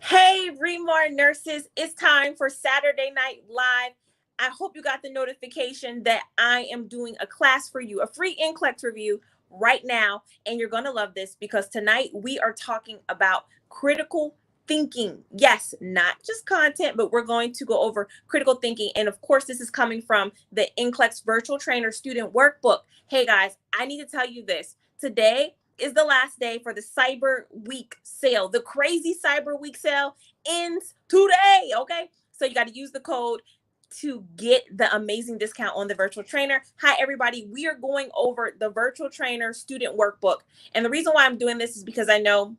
Hey, Remar nurses, it's time for Saturday Night Live. I hope you got the notification that I am doing a class for you, a free NCLEX review right now. And you're going to love this because tonight we are talking about critical thinking. Yes, not just content, but we're going to go over critical thinking. And of course, this is coming from the NCLEX Virtual Trainer Student Workbook. Hey guys, I need to tell you this. Today is the last day for the Cyber Week sale. The crazy Cyber Week sale ends today, okay? So you got to use the code to get the amazing discount on the virtual trainer. Hi, everybody. We are going over the virtual trainer student workbook. And the reason why I'm doing this is because I know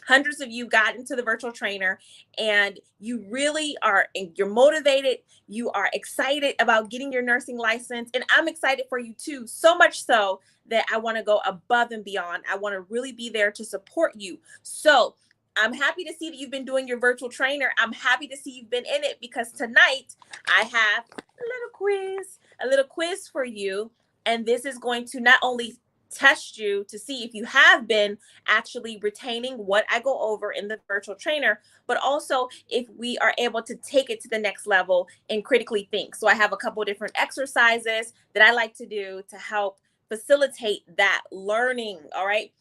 hundreds of you got into the virtual trainer and you really are, you're motivated, you are excited about getting your nursing license, and I'm excited for you too, so much so that I want to go above and beyond. I want to really be there to support you. So I'm happy to see that you've been doing your virtual trainer. I'm happy to see you've been in it because tonight I have a little quiz for you, and this is going to not only test you to see if you have been actually retaining what I go over in the virtual trainer, but also if we are able to take it to the next level and critically think. So I have a couple of different exercises that I like to do to help facilitate that learning. All right.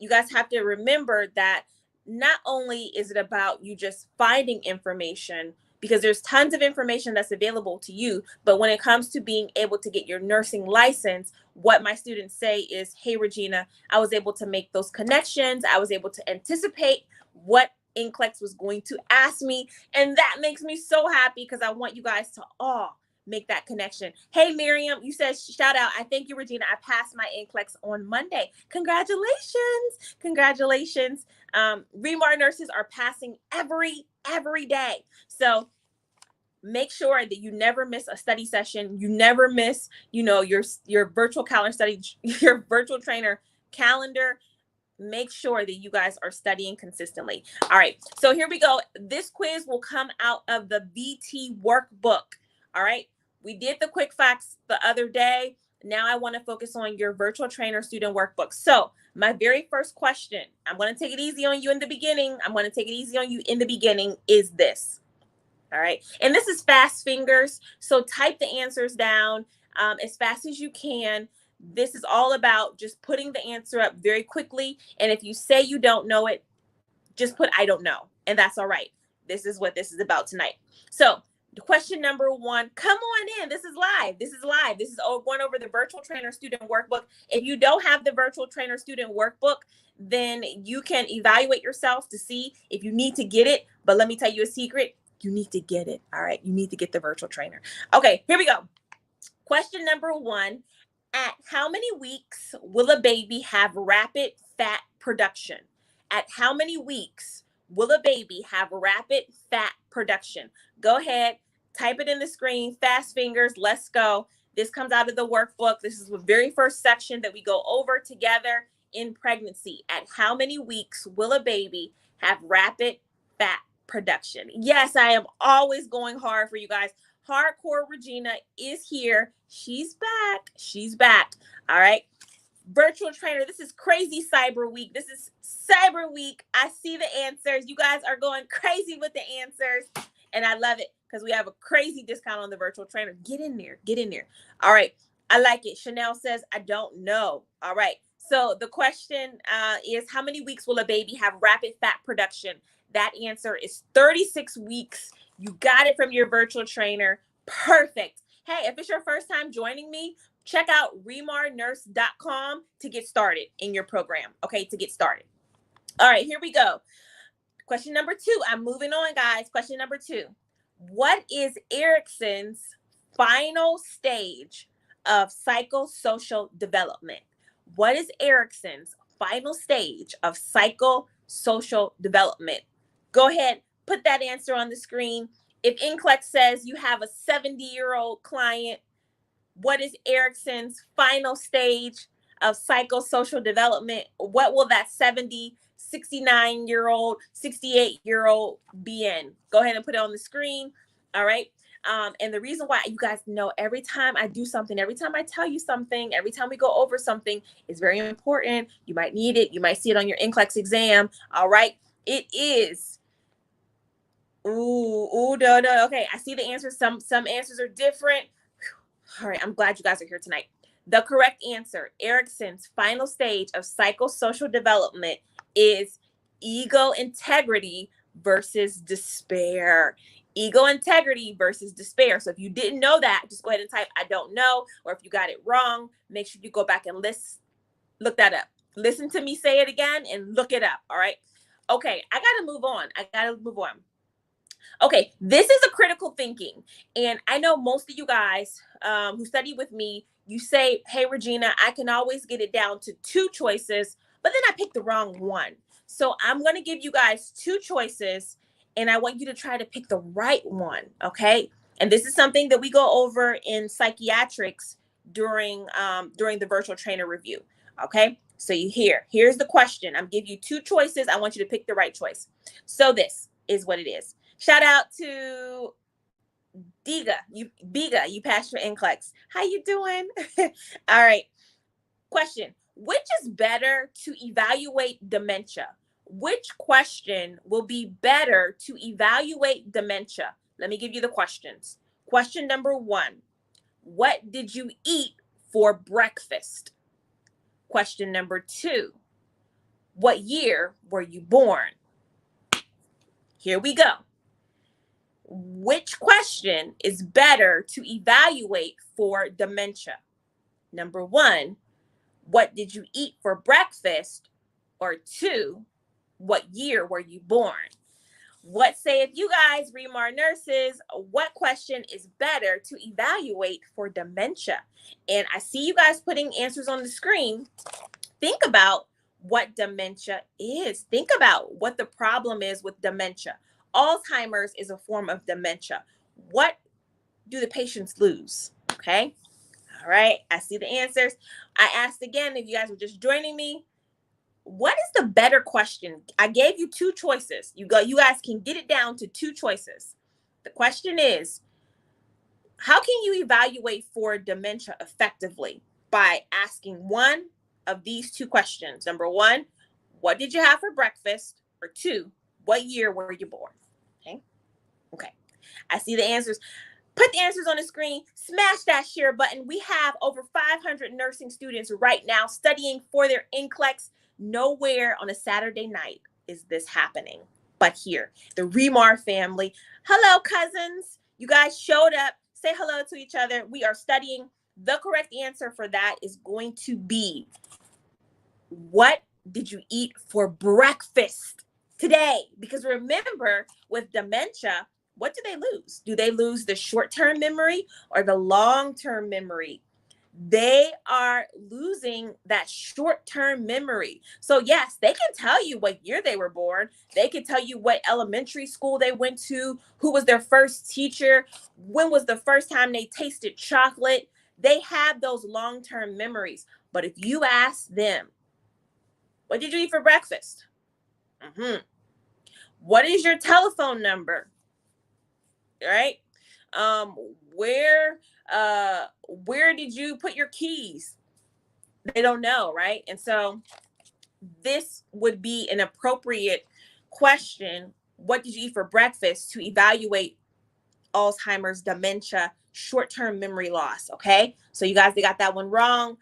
You guys have to remember that not only is it about you just finding information, because there's tons of information that's available to you. But when it comes to being able to get your nursing license, what my students say is, hey, Regina, I was able to make those connections. I was able to anticipate what NCLEX was going to ask me. And that makes me so happy because I want you guys to all make that connection. Hey, Miriam, you said shout out. I thank you, Regina. I passed my NCLEX on Monday. Congratulations. Congratulations. Remar nurses are passing every day. So make sure that you never miss a study session. You never miss, your virtual calendar study, your virtual trainer calendar. Make sure that you guys are studying consistently. All right. So here we go. This quiz will come out of the VT workbook. All right. We did the quick facts the other day. Now I want to focus on your virtual trainer student workbook. So my very first question, I'm going to take it easy on you in the beginning. Is this. All right. And this is fast fingers. So type the answers down as fast as you can. This is all about just putting the answer up very quickly. And if you say you don't know it, just put I don't know. And that's all right. This is what this is about tonight. So question number one, come on in. This is live. This is going over the virtual trainer student workbook. If you don't have the virtual trainer student workbook, then you can evaluate yourself to see if you need to get it. But let me tell you a secret. You need to get it. All right. You need to get the virtual trainer. Okay, here we go. Question number one. At how many weeks will a baby have rapid fat production? At how many weeks will a baby have rapid fat production? Go ahead, type it in the screen, fast fingers, let's go. This comes out of the workbook. This is the very first section that we go over together in pregnancy. At how many weeks will a baby have rapid fat production? Yes, I am always going hard for you guys. Hardcore Regina is here. She's back. All right. Virtual trainer. This is crazy Cyber Week. I see the answers. You guys are going crazy with the answers. And I love it because we have a crazy discount on the virtual trainer. Get in there. All right. I like it. Chanel says, I don't know. All right. So the question is, how many weeks will a baby have rapid fat production? That answer is 36 weeks. You got it from your virtual trainer. Perfect. Hey, if it's your first time joining me, check out remarnurse.com to get started in your program. Okay, to get started. All right, here we go. Question number two. I'm moving on, guys. Question number two. What is Erickson's final stage of psychosocial development? What is Erickson's final stage of psychosocial development? Go ahead, put that answer on the screen. If NCLEX says you have a 70-year-old client, what is Erickson's final stage of psychosocial development? What will that 70, 69-year-old, 68-year-old be in? Go ahead and put it on the screen. All right. And the reason why, you guys know, every time I do something, every time I tell you something, every time we go over something, is very important. You might need it. You might see it on your NCLEX exam. All right. It is No. Okay, I see the answers. Some answers are different. All right, I'm glad you guys are here tonight. The correct answer, Erikson's final stage of psychosocial development, is ego integrity versus despair. Ego integrity versus despair. So if you didn't know that, just go ahead and type I don't know, or if you got it wrong, make sure you go back and look that up. Listen to me say it again and look it up. All right. Okay, I gotta move on. Okay, this is a critical thinking. And I know most of you guys who study with me, you say, hey, Regina, I can always get it down to 2 choices, but then I picked the wrong one. So I'm going to give you guys 2 choices, and I want you to try to pick the right one, okay? And this is something that we go over in psychiatrics during the virtual trainer review, okay? So here's the question. I'm giving you 2 choices. I want you to pick the right choice. So this is what it is. Shout out to Biga, you passed your NCLEX. How you doing? All right. Question. Which is better to evaluate dementia? Which question will be better to evaluate dementia? Let me give you the questions. Question number 1. What did you eat for breakfast? Question number 2. What year were you born? Here we go. Which question is better to evaluate for dementia? Number 1, what did you eat for breakfast? Or 2, what year were you born? What say if you guys, Remar nurses, what question is better to evaluate for dementia? And I see you guys putting answers on the screen. Think about what dementia is. Think about what the problem is with dementia. Alzheimer's is a form of dementia. What do the patients lose? Okay. All right. I see the answers. I asked again, if you guys were just joining me, what is the better question? I gave you 2 choices. You guys can get it down to 2 choices. The question is, how can you evaluate for dementia effectively? By asking one of these 2 questions. Number 1, what did you have for breakfast? Or 2, what year were you born? Okay. I see the answers. Put the answers on the screen. Smash that share button. We have over 500 nursing students right now studying for their NCLEX. Nowhere on a Saturday night is this happening, but here, the Remar family. Hello, cousins. You guys showed up. Say hello to each other. We are studying. The correct answer for that is going to be, what did you eat for breakfast today? Because remember, with dementia, what do they lose? Do they lose the short-term memory or the long-term memory? They are losing that short-term memory. So yes, they can tell you what year they were born. They can tell you what elementary school they went to, who was their first teacher, when was the first time they tasted chocolate. They have those long-term memories. But if you ask them, what did you eat for breakfast? What is your telephone number? Right? Where did you put your keys? They don't know, right? And so this would be an appropriate question. What did you eat for breakfast to evaluate Alzheimer's, dementia, short-term memory loss? Okay, so you guys, they got that one wrong.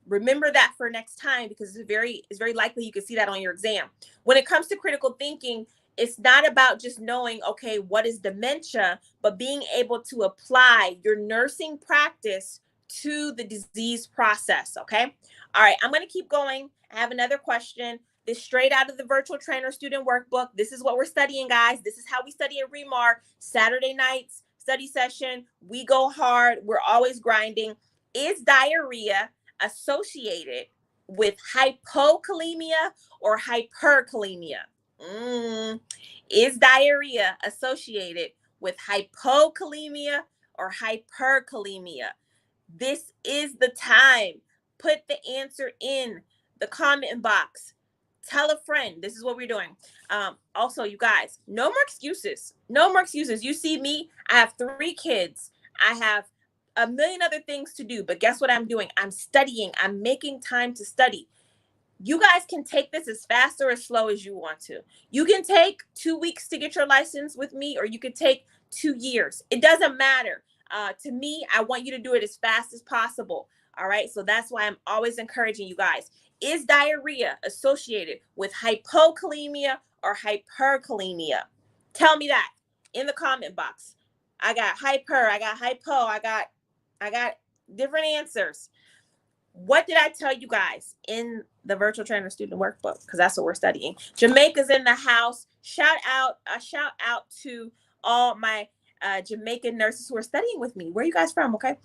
Remember that for next time, because it's very likely you can see that on your exam. When it comes to critical thinking, it's not about just knowing, okay, what is dementia, but being able to apply your nursing practice to the disease process, okay? All right, I'm going to keep going. I have another question. This straight out of the virtual trainer student workbook. This is what we're studying, guys. This is how we study at Remar. Saturday nights, study session. We go hard. We're always grinding. Is diarrhea associated with hypokalemia or hyperkalemia? Is diarrhea associated with hypokalemia or hyperkalemia? This is the time. Put the answer in the comment box. Tell a friend. This is what we're doing. Also, you guys, no more excuses. No more excuses. You see me, I have 3 kids. I have a million other things to do, but guess what I'm doing? I'm studying. I'm making time to study. You guys can take this as fast or as slow as you want to. You can take 2 weeks to get your license with me, or you could take 2 years. It doesn't matter. To me, I want you to do it as fast as possible. All right. So that's why I'm always encouraging you guys. Is diarrhea associated with hypokalemia or hyperkalemia? Tell me that in the comment box. I got hyper, I got hypo, I got different answers. What did I tell you guys in the virtual trainer student workbook? Because that's what we're studying. Jamaica's in the house. Shout out to all my Jamaican nurses who are studying with me. Where are you guys from? Okay.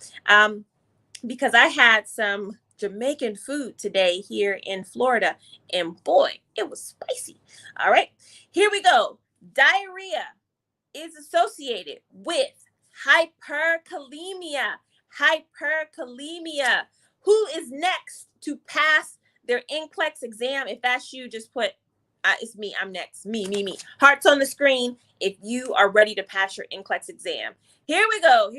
Because I had some Jamaican food today here in Florida, and boy, it was spicy. All right, here we go. Diarrhea is associated with hyperkalemia. Hyperkalemia. Who is next to pass their NCLEX exam? If that's you, just put, it's me, I'm next. Me. Hearts on the screen if you are ready to pass your NCLEX exam. Here we go.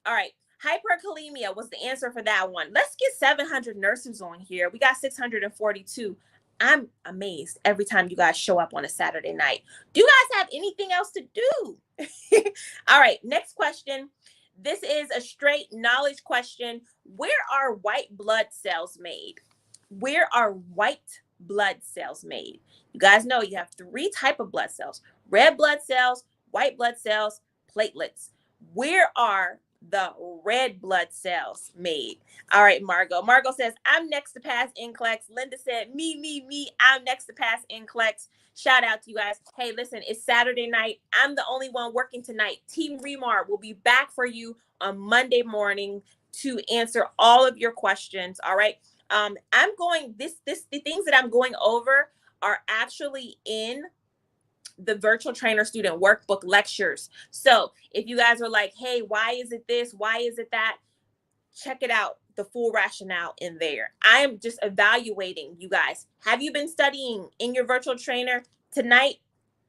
All right. Hyperkalemia was the answer for that one. Let's get 700 nurses on here. We got 642. I'm amazed every time you guys show up on a Saturday night. Do you guys have anything else to do? All right, next question. This is a straight knowledge question. Where are white blood cells made? Where are white blood cells made? You guys know you have 3 types of blood cells: red blood cells, white blood cells, platelets. Where are the red blood cells made? All right, Margot. Margot says, I'm next to pass NCLEX. Linda said, me. I'm next to pass NCLEX. Shout out to you guys. Hey, listen, it's Saturday night. I'm the only one working tonight. Team Remar will be back for you on Monday morning to answer all of your questions. All right. I'm going, the things that I'm going over are actually in the virtual trainer student workbook lectures. So if you guys are like, hey, why is it this? Why is it that? Check it out. The full rationale in there. I am just evaluating you guys. Have you been studying in your virtual trainer? Tonight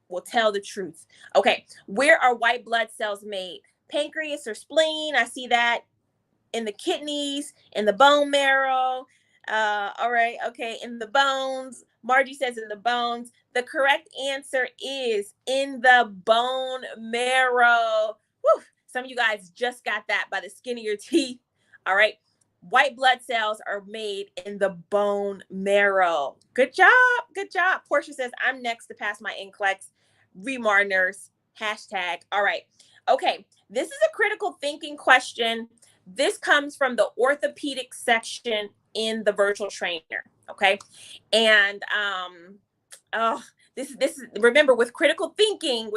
will tell the truth. Okay. Where are white blood cells made? Pancreas or spleen? I see that. In the kidneys, in the bone marrow. All right. Okay. In the bones. Margie says in the bones. The correct answer is in the bone marrow. Whew. Some of you guys just got that by the skin of your teeth. All right. White blood cells are made in the bone marrow. Good job. Good job. Portia says, I'm next to pass my NCLEX. Remar nurse. Hashtag. All right. Okay. This is a critical thinking question. This comes from the orthopedic section in the virtual trainer. Okay. And this is remember, with critical thinking,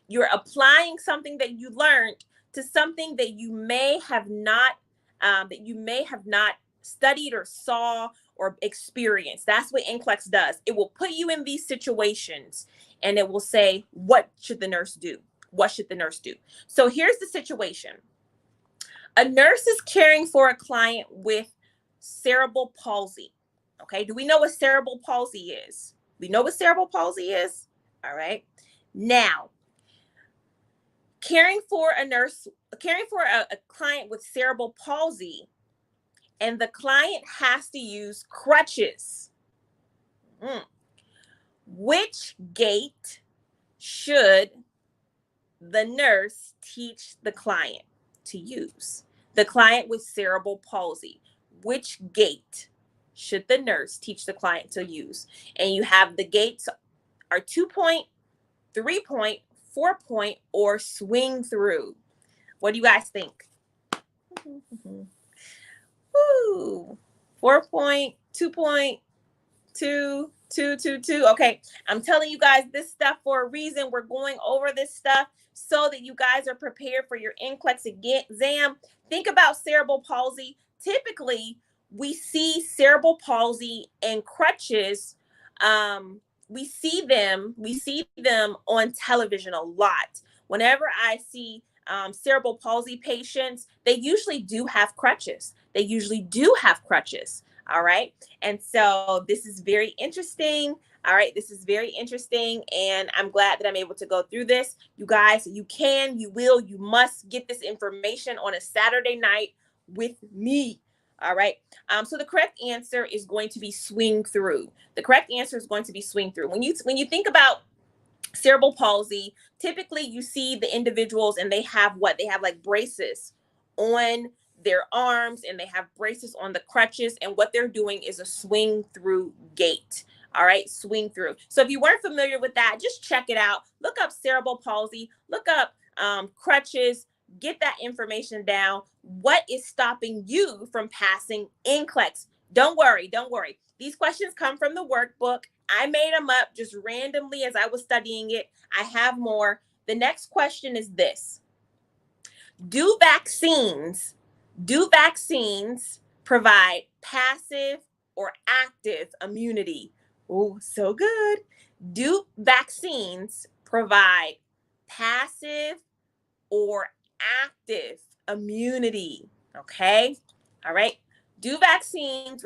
you're applying something that you learned to something that you may have not studied or saw or experienced. That's what NCLEX does. It will put you in these situations and it will say, what should the nurse do? What should the nurse do? So here's the situation. A nurse is caring for a client with cerebral palsy. Okay, do we know what cerebral palsy is? We know what cerebral palsy is? All right. Now, caring for a client with cerebral palsy, and the client has to use crutches. Which gait should the nurse teach the client to use? The client with cerebral palsy, which gait should the nurse teach the client to use? And you have the gaits are 2-point, 3-point, 4-point, or swing through. What do you guys think? Woo. 4-point, 2-point, 2, 2, 2, 2. Okay, I'm telling you guys this stuff for a reason. We're going over this stuff so that you guys are prepared for your NCLEX exam. Think about cerebral palsy. Typically, we see cerebral palsy and crutches. We see them on television a lot. Whenever I see cerebral palsy patients, they usually do have crutches. All right. And so this is very interesting. All right. This is very interesting. And I'm glad that I'm able to go through this. You guys, you can, you will, you must get this information on a Saturday night with me. All right. So the correct answer is going to be swing through. The correct answer is going to be swing through. When you think about cerebral palsy, typically you see the individuals and they have what? They have like braces on their arms and they have braces on the crutches. And what they're doing is a swing through gait. All right, swing through. So if you weren't familiar with that, just check it out. Look up cerebral palsy, look up crutches, get that information down. What is stopping you from passing NCLEX? Don't worry, don't worry. These questions come from the workbook. I made them up just randomly as I was studying it. I have more. The next question is this. Do vaccines provide passive or active immunity? Oh, so good. Do vaccines provide passive or active immunity? Okay. All right. Do vaccines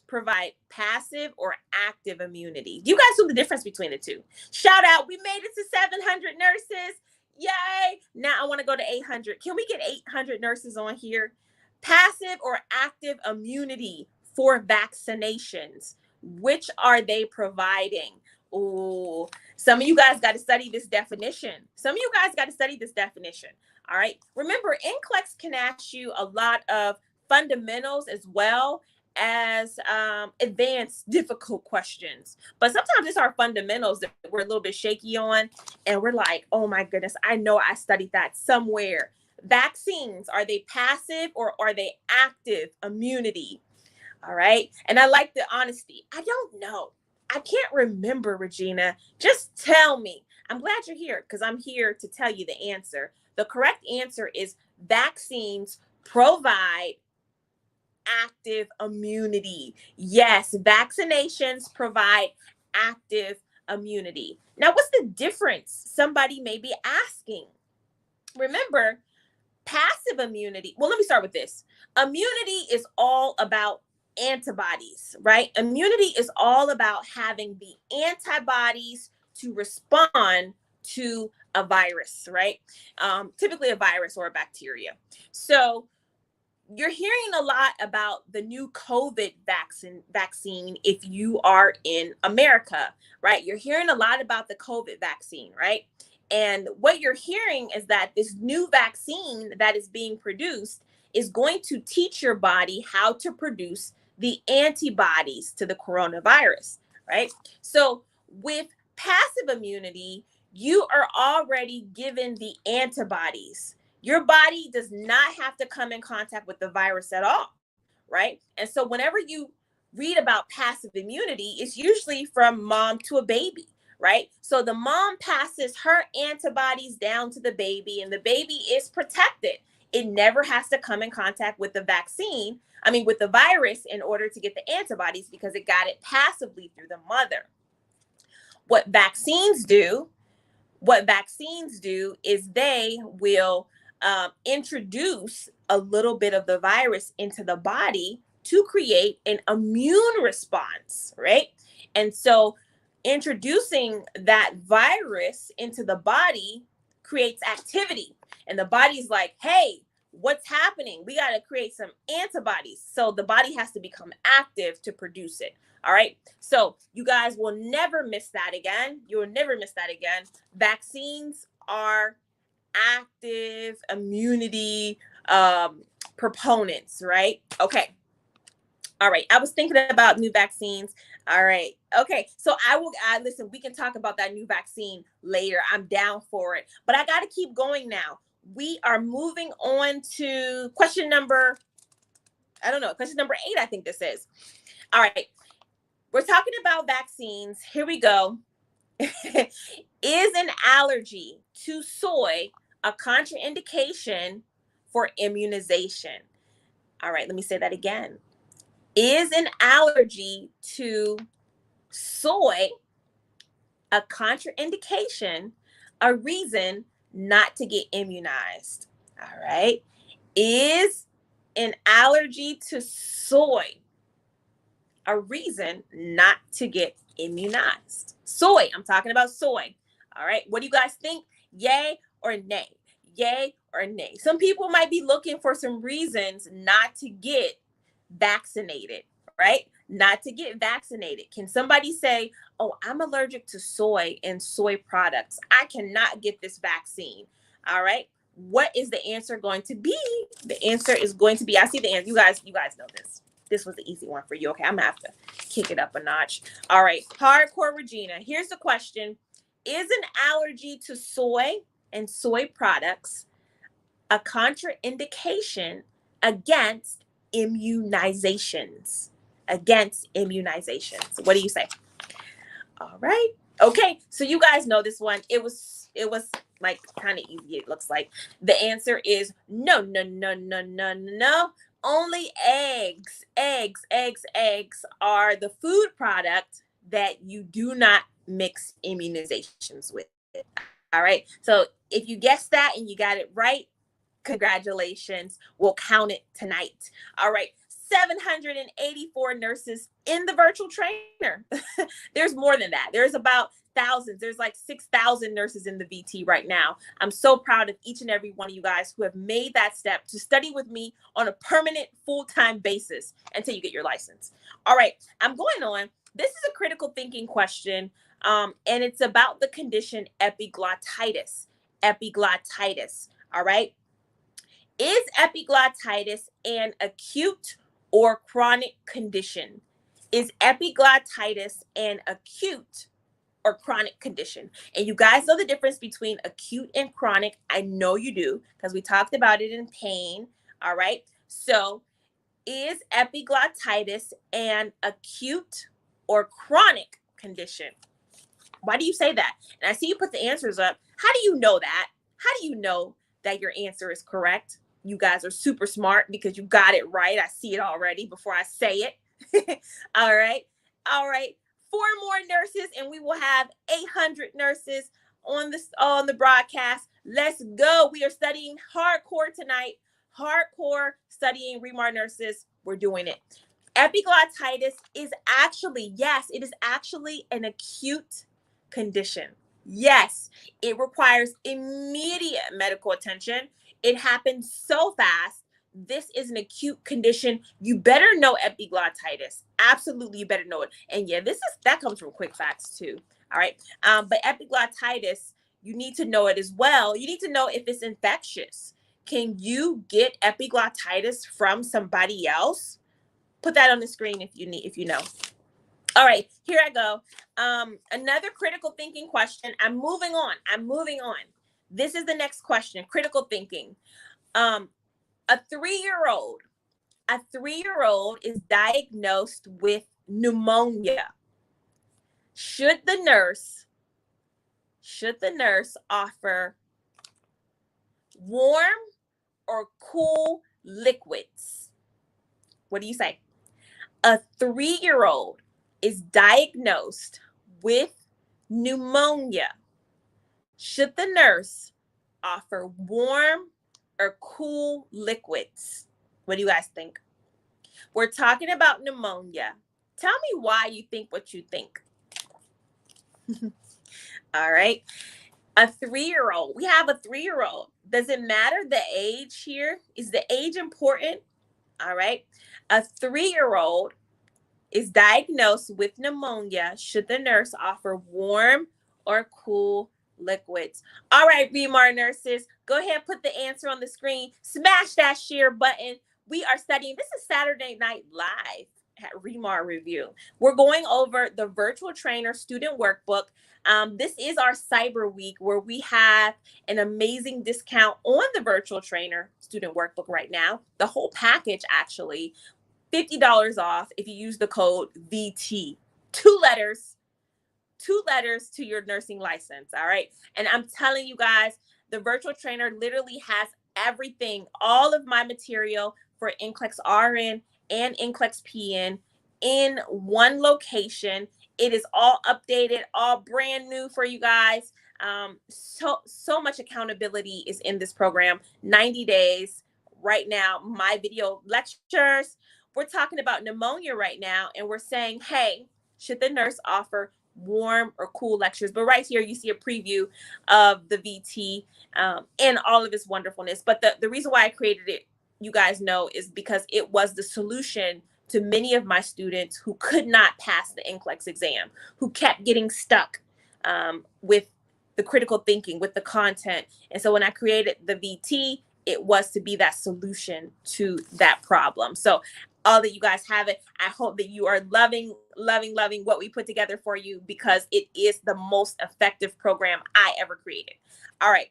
provide passive or active immunity? Do you guys know the difference between the two? Shout out. We made it to 700 nurses. Yay. Now I want to go to 800. Can we get 800 nurses on here? Passive or active immunity for vaccinations. Which are they providing? Oh, some of you guys got to study this definition. All right. Remember, NCLEX can ask you a lot of fundamentals as well as advanced difficult questions. But sometimes it's our fundamentals that we're a little bit shaky on. And we're like, oh my goodness, I know I studied that somewhere. Vaccines, are they passive or are they active immunity? All right. And I like the honesty. I don't know. I can't remember, Regina. Just tell me. I'm glad you're here because I'm here to tell you the answer. The correct answer is vaccines provide active immunity. Yes, vaccinations provide active immunity. Now, what's the difference? Somebody may be asking. Remember, passive immunity. Well, let me start with this. Immunity is all about antibodies, right? Immunity is all about having the antibodies to respond to a virus, right? Typically a virus or a bacteria. So you're hearing a lot about the new COVID vaccine if you are in America, right? You're hearing a lot about the COVID vaccine, right? And what you're hearing is that this new vaccine that is being produced is going to teach your body how to produce the antibodies to the coronavirus, right? So with passive immunity, you are already given the antibodies. Your body does not have to come in contact with the virus at all, right? And so whenever you read about passive immunity, it's usually from mom to a baby, right? So the mom passes her antibodies down to the baby and the baby is protected. It never has to come in contact with the with the virus in order to get the antibodies because it got it passively through the mother. What vaccines do is they will introduce a little bit of the virus into the body to create an immune response, right? And so introducing that virus into the body creates activity. And the body's like, hey, what's happening? We got to create some antibodies. So the body has to become active to produce it. All right. So you guys will never miss that again. You will never miss that again. Vaccines are active immunity proponents, right? Okay. All right. I was thinking about new vaccines. All right. Okay. So listen, we can talk about that new vaccine later. I'm down for it, but I got to keep going now. We are moving on to question number 8, I think this is. All right. We're talking about vaccines. Here we go. Is an allergy to soy a contraindication for immunization? All right, let me say that again. Is an allergy to soy a contraindication, a reason not to get immunized? All right. Is an allergy to soy a reason not to get immunized? Soy, I'm talking about soy. All right. What do you guys think? Yay or nay? Yay or nay? Some people might be looking for some reasons not to get vaccinated, right? Not to get vaccinated. Can somebody say, oh, I'm allergic to soy and soy products. I cannot get this vaccine. All right. What is the answer going to be? The answer is going to be, I see the answer. You guys know this. This was the easy one for you. Okay, I'm gonna have to kick it up a notch. All right, hardcore Regina. Here's the question. Is an allergy to soy and soy products a contraindication against immunizations? Against immunizations. What do you say? All right. Okay, so you guys know this one. It was like kind of easy, it looks like. The answer is no, no, no, no, no, no. Only eggs. Eggs are the food product that you do not mix immunizations with. All right. So if you guessed that and you got it right, congratulations. We'll count it tonight. All right. 784 nurses in the virtual trainer. There's more than that. There's about thousands. There's like 6,000 nurses in the VT right now. I'm so proud of each and every one of you guys who have made that step to study with me on a permanent full-time basis until you get your license. All right, I'm going on. This is a critical thinking question, and it's about the condition epiglottitis. Epiglottitis, all right? Is epiglottitis an acute or chronic condition? Is epiglottitis an acute or chronic condition? And you guys know the difference between acute and chronic. I know you do because we talked about it in pain. All right. So is epiglottitis an acute or chronic condition? Why do you say that? And I see you put the answers up. How do you know that? How do you know that your answer is correct? You guys are super smart because you got it right. I see it already before I say it. All right. All right. 4 more nurses and we will have 800 nurses on the broadcast. Let's go. We are studying hardcore tonight. Hardcore studying Remar nurses. We're doing it. Epiglottitis is actually, yes, it is actually an acute condition. Yes, it requires immediate medical attention. It happens so fast. This is an acute condition. You better know epiglottitis. Absolutely, you better know it. And yeah, that comes from Quick Facts too. All right. But epiglottitis, you need to know it as well. You need to know if it's infectious. Can you get epiglottitis from somebody else? Put that on the screen if you know. All right, here I go. Another critical thinking question. I'm moving on. This is the next question. Critical thinking. A 3-year-old is diagnosed with pneumonia. Should the nurse offer warm or cool liquids? What do you say? A 3-year-old is diagnosed with pneumonia. Should the nurse offer warm or cool liquids? What do you guys think? We're talking about pneumonia. Tell me why you think what you think. All right. A 3-year-old. We have a 3-year-old. Does it matter the age here? Is the age important? All right. A 3-year-old is diagnosed with pneumonia. Should the nurse offer warm or cool liquids? All right, Remar nurses, go ahead and put the answer on the screen. Smash that share button. We are studying. This is Saturday Night Live at Remar Review. We're going over the virtual trainer student workbook. This is our Cyber Week where we have an amazing discount on the virtual trainer student workbook right now. The whole package, actually. $50 off if you use the code VT. 2 letters to your nursing license. All right. And I'm telling you guys, the virtual trainer literally has everything, all of my material for NCLEX RN and NCLEX PN in one location. It is all updated, all brand new for you guys. So much accountability is in this program. 90 days right now, my video lectures. We're talking about pneumonia right now, and we're saying, hey, should the nurse offer warm or cool lectures. But right here, you see a preview of the VT and all of its wonderfulness. But the reason why I created it, you guys know, is because it was the solution to many of my students who could not pass the NCLEX exam, who kept getting stuck with the critical thinking, with the content. And so when I created the VT, it was to be that solution to that problem. So all that you guys have it, I hope that you are loving what we put together for you, because it is the most effective program I ever created. All right.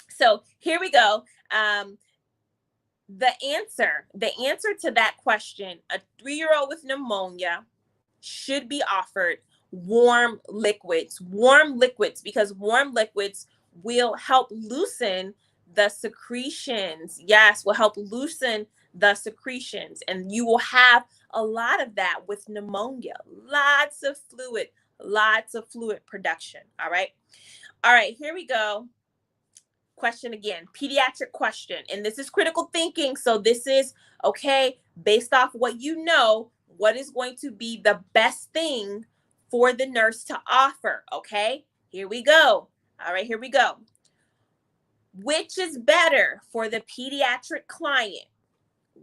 So here we go. The answer to that question, a 3-year-old with pneumonia should be offered warm liquids, because warm liquids will help loosen the secretions. Yes, will help loosen the secretions. And you will have a lot of that with pneumonia, lots of fluid production. All right, here we go. Question again, pediatric question. And this is critical thinking. So this is, okay, based off what you know, what is going to be the best thing for the nurse to offer? Okay, here we go. All right, here we go. Which is better for the pediatric client?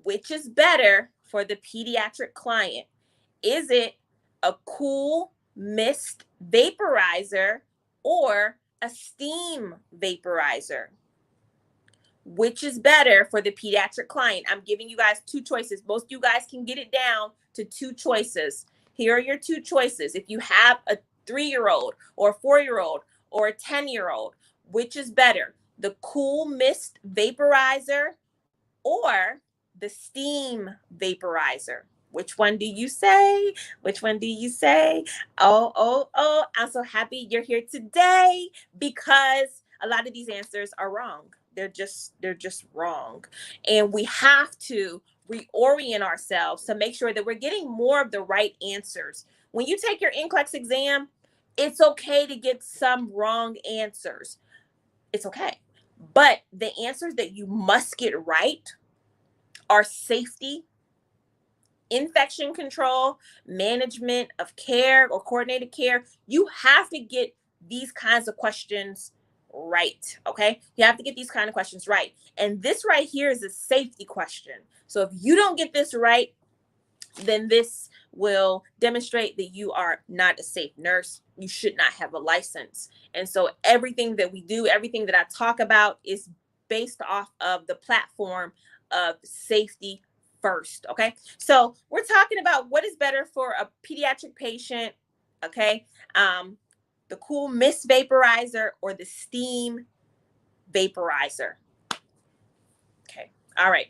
Which is better for the pediatric client? Is it a cool mist vaporizer or a steam vaporizer? Which is better for the pediatric client? I'm giving you guys 2 choices. Most of you guys can get it down to 2 choices. Here are your 2 choices. If you have a 3-year-old or a 4-year-old or a 10-year-old, which is better? The cool mist vaporizer or the steam vaporizer? Which one do you say? Which one do you say? Oh, I'm so happy you're here today, because a lot of these answers are wrong. They're just wrong. And we have to reorient ourselves to make sure that we're getting more of the right answers. When you take your NCLEX exam, it's okay to get some wrong answers. It's okay. But the answers that you must get right are safety, infection control, management of care or coordinated care. You have to get these kinds of questions right. Okay. You have to get these kind of questions right. And this right here is a safety question. So if you don't get this right, then this will demonstrate that you are not a safe nurse. You should not have a license. And so everything that we do, everything that I talk about is based off of the platform of safety first. Okay. So we're talking about what is better for a pediatric patient. Okay. The cool mist vaporizer or the steam vaporizer. Okay. All right.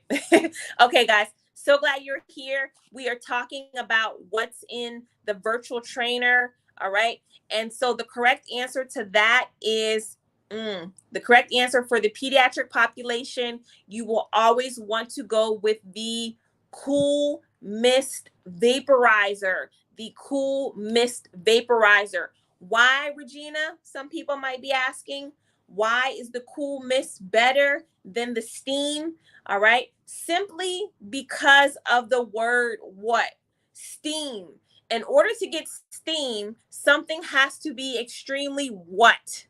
Okay, guys. So glad you're here. We are talking about what's in the virtual trainer. All right. And so the correct answer to that is the correct answer for the pediatric population. You will always want to go with the cool mist vaporizer. The cool mist vaporizer. Why, Regina? Some people might be asking. Why is the cool mist better than the steam? All right. Simply because of the word what? Steam. In order to get steam, something has to be extremely what?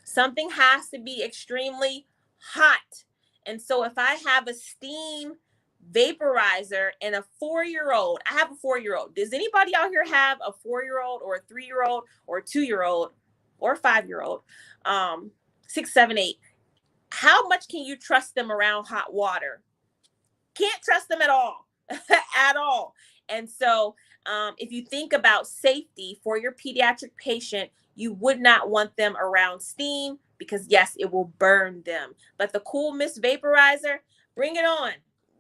Something has to be extremely hot. And so if I have a steam vaporizer and a 4-year-old, I have a 4-year-old. Does anybody out here have a 4-year-old or a 3-year-old or a 2-year-old or a 5-year-old? 6, 7, 8. How much can you trust them around hot water? Can't trust them at all, at all. And so if you think about safety for your pediatric patient, you would not want them around steam because, yes, it will burn them. But the cool mist vaporizer, bring it on.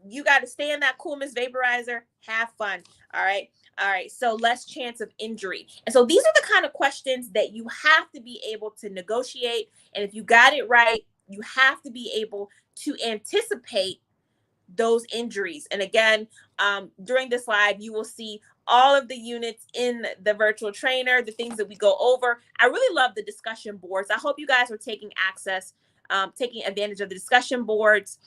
You got to stay in that cool mist vaporizer. Have fun. All right. All right. So less chance of injury. And so these are the kind of questions that you have to be able to negotiate. And if you got it right, you have to be able to anticipate those injuries. And again, during this live, you will see all of the units in the virtual trainer, the things that we go over. I really love the discussion boards. I hope you guys are taking advantage of the discussion boards,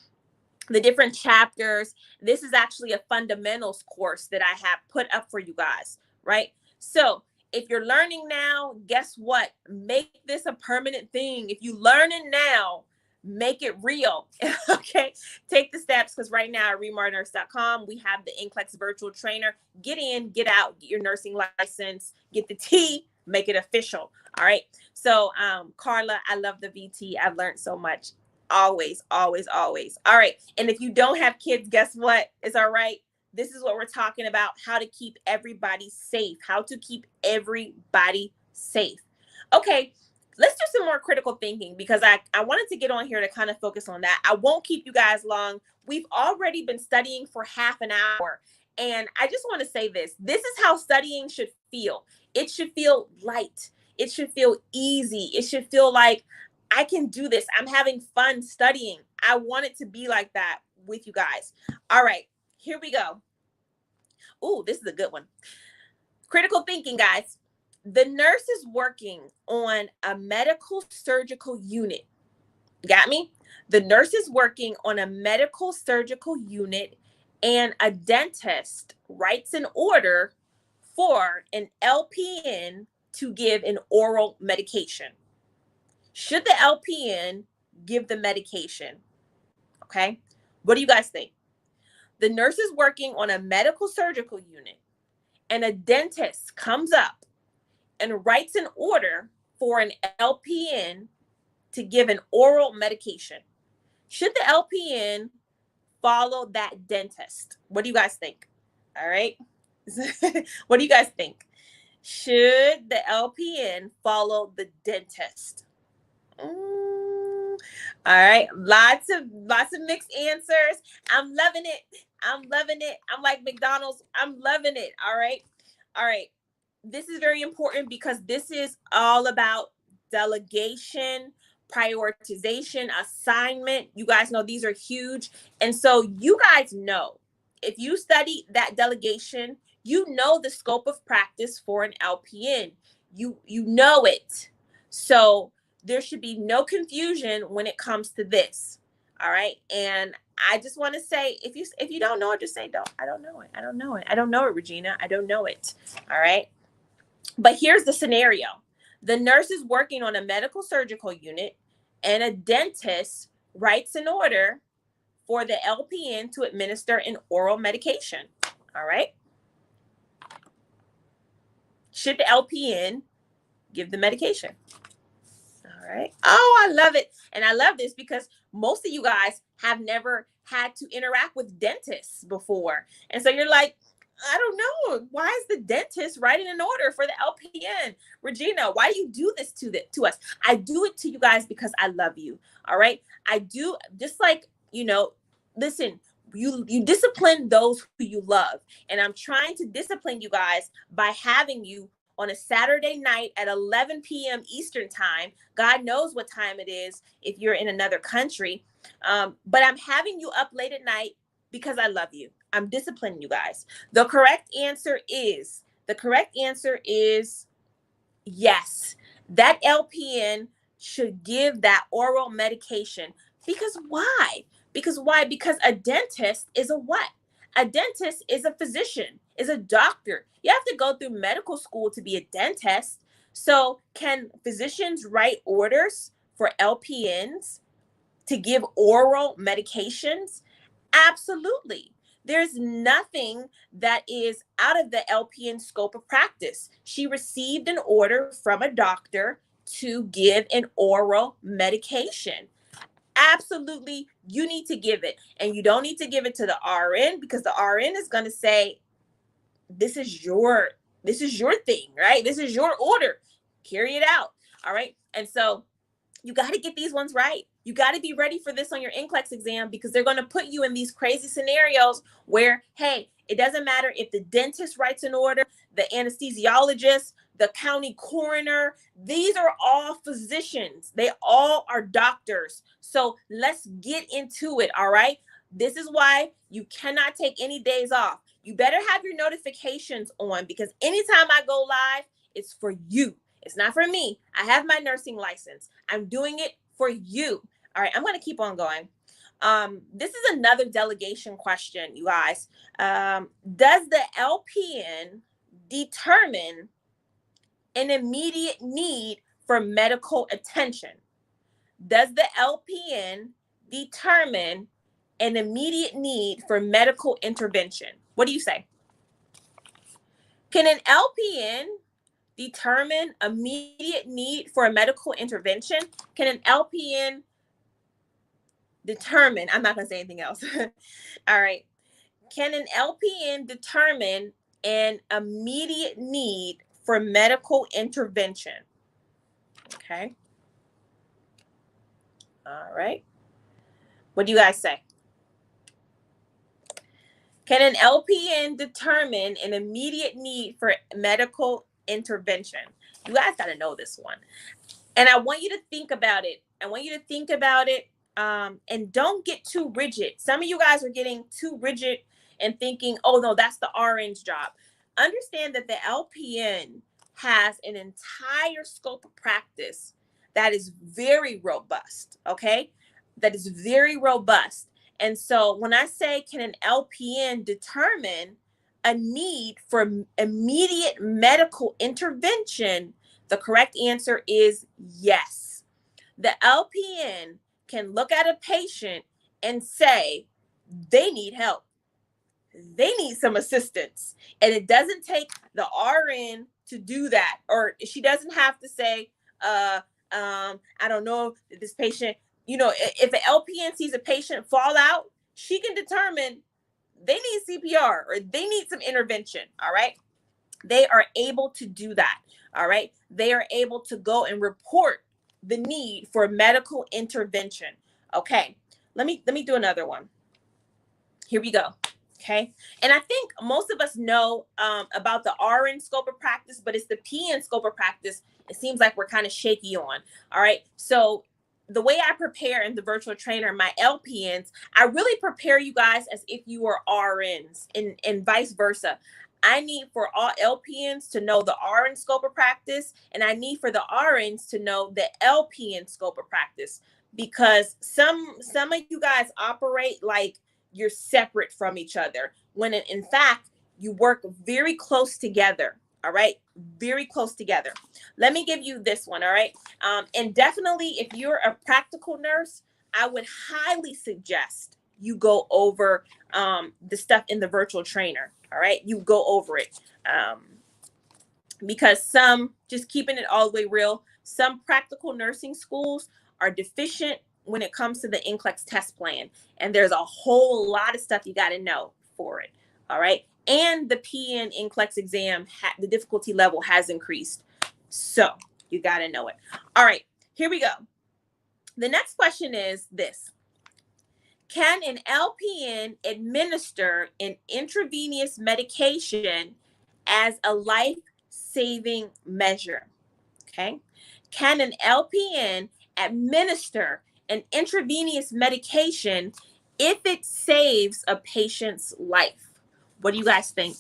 the different chapters. This is actually a fundamentals course that I have put up for you guys, right? So if you're learning now, guess what? Make this a permanent thing. If you learning now, make it real. Okay. Take the steps, because right now at remarnurse.com, we have the NCLEX virtual trainer. Get in, get out, get your nursing license, get the T, make it official. All right. So, Carla, I love the VT. I've learned so much. Always, always, always. All right. And if you don't have kids, guess what? It's all right. This is what we're talking about, how to keep everybody safe, how to keep everybody safe. Okay, let's do some more critical thinking, because I wanted to get on here to kind of focus on that. I won't keep you guys long. We've already been studying for half an hour. And I just want to say this. This is how studying should feel. It should feel light. It should feel easy. It should feel like I can do this. I'm having fun studying. I want it to be like that with you guys. All right. Here we go. Ooh, this is a good one. Critical thinking, guys. The nurse is working on a medical surgical unit. Got me? The nurse is working on a medical surgical unit, and a dentist writes an order for an LPN to give an oral medication. Should the LPN give the medication? Okay. What do you guys think? The nurse is working on a medical surgical unit, and a dentist comes up and writes an order for an LPN to give an oral medication. Should the LPN follow that dentist? What do you guys think? All right. What do you guys think? Should the LPN follow the dentist? All right, lots of mixed answers. I'm loving it. I'm loving it. I'm like McDonald's. I'm loving it. All right. This is very important, because this is all about delegation, prioritization, assignment. You guys know these are huge. And so you guys know, if you study that delegation, you know the scope of practice for an LPN. You know it. So there should be no confusion when it comes to this. All right. And I just want to say, if you don't know it, just say, I don't know it. I don't know it. I don't know it, Regina. I don't know it. All right. But here's the scenario. The nurse is working on a medical surgical unit, and a dentist writes an order for the LPN to administer an oral medication. All right. Should the LPN give the medication? All right. Oh, I love it. And I love this because most of you guys have never had to interact with dentists before. And so you're like, I don't know. Why is the dentist writing an order for the LPN? Regina, why do you do this to us? I do it to you guys because I love you. All right. I do, just like, listen, you discipline those who you love. And I'm trying to discipline you guys by having you on a Saturday night at 11 p.m. Eastern time. God knows what time it is if you're in another country. But I'm having you up late at night because I love you. I'm disciplining you guys. The correct answer is yes. That LPN should give that oral medication. Because why? Because a dentist is a what? A dentist is a physician, is a doctor. You have to go through medical school to be a dentist. So can physicians write orders for LPNs to give oral medications? Absolutely. There's nothing that is out of the LPN scope of practice. She received an order from a doctor to give an oral medication. Absolutely, you need to give it. And you don't need to give it to the RN, because the RN is going to say, this is your thing, right? This is your order. Carry it out. All right. And so you got to get these ones right. You got to be ready for this on your NCLEX exam, because they're going to put you in these crazy scenarios where, hey, it doesn't matter if the dentist writes an order, the anesthesiologist, the county coroner, these are all physicians. They all are doctors. So let's get into it. All right. This is why you cannot take any days off. You better have your notifications on, because anytime I go live, it's for you. It's not for me. I have my nursing license. I'm doing it for you. All right, I'm going to keep on going. This is another delegation question, you guys. Does the LPN determine an immediate need for medical attention? Does the LPN determine an immediate need for medical intervention? What do you say? Can an LPN determine immediate need for a medical intervention? Can an LPN determine, I'm not going to say anything else. All right. Can an LPN determine an immediate need for medical intervention? Okay. All right. What do you guys say? Can an LPN determine an immediate need for medical intervention? You guys got to know this one. And I want you to think about it. And don't get too rigid. Some of you guys are getting too rigid and thinking, oh, no, that's the RN's job. Understand that the LPN has an entire scope of practice that is very robust, okay? That is very robust. And so when I say, can an LPN determine a need for immediate medical intervention, the correct answer is yes. The LPN can look at a patient and say, they need help. They need some assistance. And it doesn't take the RN to do that. Or she doesn't have to say, I don't know, this patient, if an LPN sees a patient fall out, she can determine they need CPR or they need some intervention. All right. They are able to do that. All right. They are able to go and report the need for medical intervention. Okay. Let me do another one. Here we go. Okay. And I think most of us know about the RN scope of practice, but it's the PN scope of practice. It seems like we're kind of shaky on. All right. So the way I prepare in the virtual trainer, my LPNs, I really prepare you guys as if you were RNs and vice versa. I need for all LPNs to know the RN scope of practice, and I need for the RNs to know the LPN scope of practice, because some of you guys operate like you're separate from each other, when in fact, you work very close together. All right. Very close together. Let me give you this one. All right. And definitely, if you're a practical nurse, I would highly suggest you go over the stuff in the virtual trainer. All right. You go over it. Because just keeping it all the way real, some practical nursing schools are deficient when it comes to the NCLEX test plan. And there's a whole lot of stuff you got to know for it. All right. And the PN NCLEX exam, the difficulty level has increased. So you got to know it. All right. Here we go. The next question is this. Can an LPN administer an intravenous medication as a life-saving measure? Okay. Can an LPN administer an intravenous medication if it saves a patient's life? What do you guys think?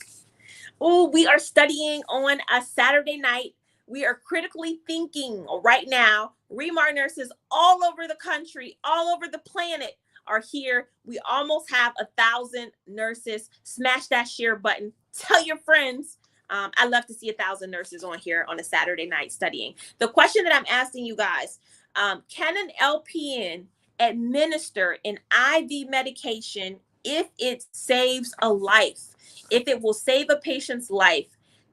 Oh, we are studying on a Saturday night. We are critically thinking right now. Remar nurses all over the country, all over the planet are here. We almost have 1,000 nurses. Smash that share button. Tell your friends. I love to see 1,000 nurses on here on a Saturday night studying. The question that I'm asking you guys, can an LPN administer an IV medication if it saves a life? If it will save a patient's life,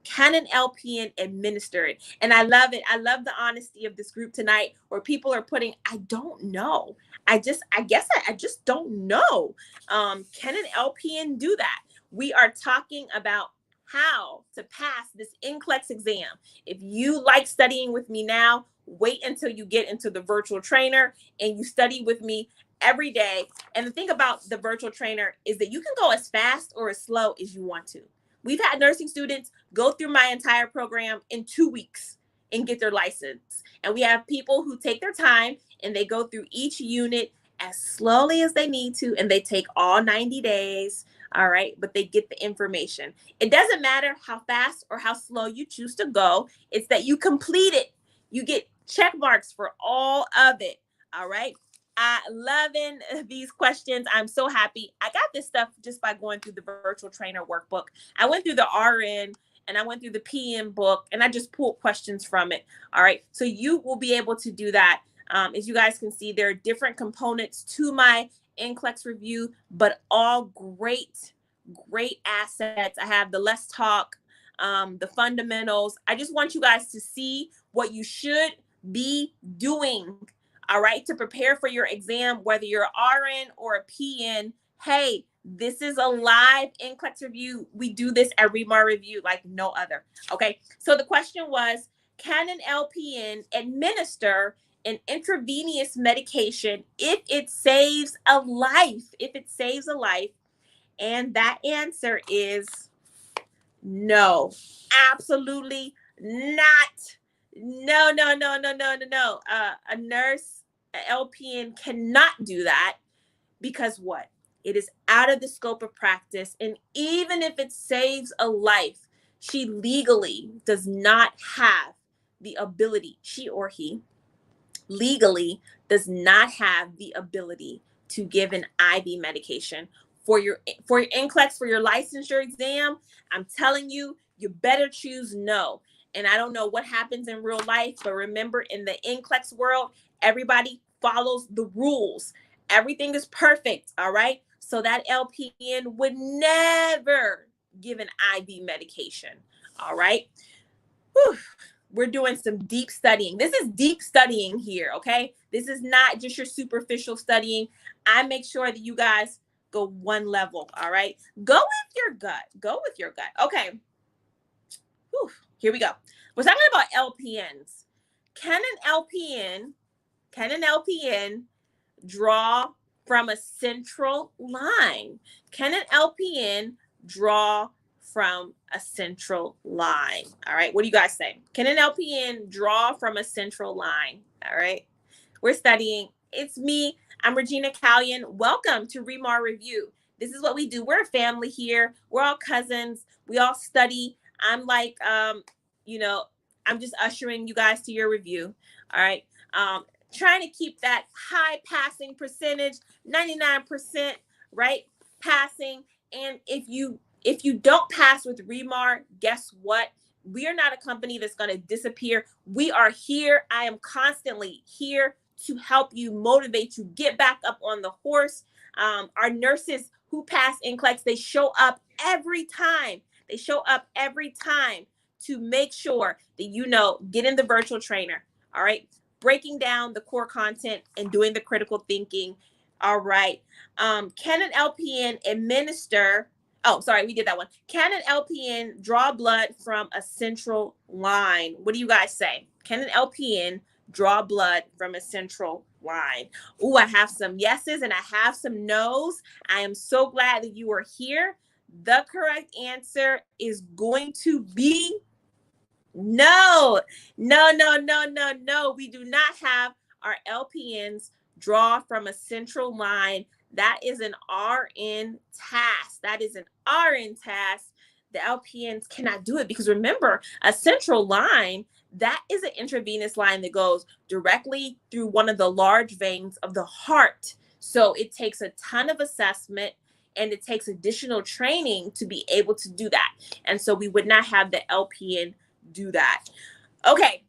can an LPN administer it? And I love it. I love the honesty of this group tonight, where people are putting, I don't know. I just don't know. Can an LPN do that? We are talking about how to pass this NCLEX exam. If you like studying with me now, wait until you get into the virtual trainer and you study with me every day. And the thing about the virtual trainer is that you can go as fast or as slow as you want to. We've had nursing students go through my entire program in 2 weeks and get their license. And we have people who take their time and they go through each unit as slowly as they need to, and they take all 90 days. All right, but they get the information. It doesn't matter how fast or how slow you choose to go. It's that you complete it. You get check marks for all of it. All right. Loving these questions. I'm so happy. I got this stuff just by going through the virtual trainer workbook. I went through the RN and I went through the PM book, and I just pulled questions from it. All right. So you will be able to do that. As you guys can see, there are different components to my NCLEX review, but all great assets. I have the Let's Talk, the fundamentals. I just want you guys to see what you should be doing, all right, to prepare for your exam, whether you're RN or a PN. Hey, this is a live NCLEX review. We do this at Remar Review like no other. Okay, so the question was, can an LPN administer an intravenous medication if it saves a life? If it saves a life. And that answer is no. Absolutely not. No. A nurse, an LPN cannot do that because what? It is out of the scope of practice. And even if it saves a life, she legally does not have the ability, she or he legally does not have the ability to give an IV medication for your NCLEX, for your licensure exam. I'm telling you, you better choose no. And I don't know what happens in real life, but remember, in the NCLEX world, everybody follows the rules. Everything is perfect, all right? So that LPN would never give an IV medication, all right? Whew. We're doing some deep studying. This is deep studying here, okay? This is not just your superficial studying. I make sure that you guys go one level, all right? Go with your gut. Go with your gut. Okay. Whew. Here we go. We're talking about LPNs. Can an LPN draw from a central line? Can an LPN draw from a central line? All right. What do you guys say? Can an LPN draw from a central line? All right. We're studying. It's me. I'm Regina Callion. Welcome to Remar Review. This is what we do. We're a family here. We're all cousins. We all study. I'm like, I'm just ushering you guys to your review. All right. Trying to keep that high passing percentage, 99%, right? Passing. And if you don't pass with Remar, guess what? We are not a company that's going to disappear. We are here. I am constantly here to help you, motivate you, get back up on the horse. Our nurses who pass NCLEX, they show up every time. They show up every time to make sure that get in the virtual trainer. All right. Breaking down the core content and doing the critical thinking. All right. Can an LPN administer? Oh, sorry, we did that one. Can an LPN draw blood from a central line? What do you guys say? Can an LPN draw blood from a central line? Oh, I have some yeses and I have some nos. I am so glad that you are here. The correct answer is going to be no. We do not have our LPNs draw from a central line. That is an RN task. The LPNs cannot do it because remember, a central line, that is an intravenous line that goes directly through one of the large veins of the heart. So it takes a ton of assessment and it takes additional training to be able to do that. And so we would not have the LPN do that. Okay,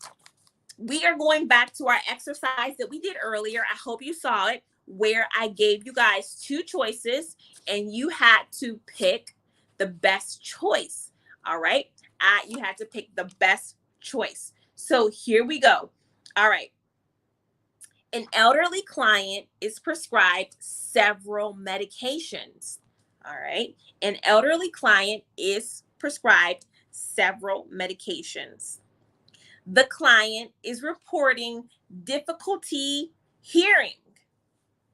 we are going back to our exercise that we did earlier. I hope you saw it, where I gave you guys two choices and you had to pick the best choice. All right, you had to pick the best choice. So here we go. All right. An elderly client is prescribed several medications. All right. An elderly client is prescribed several medications. The client is reporting difficulty hearing.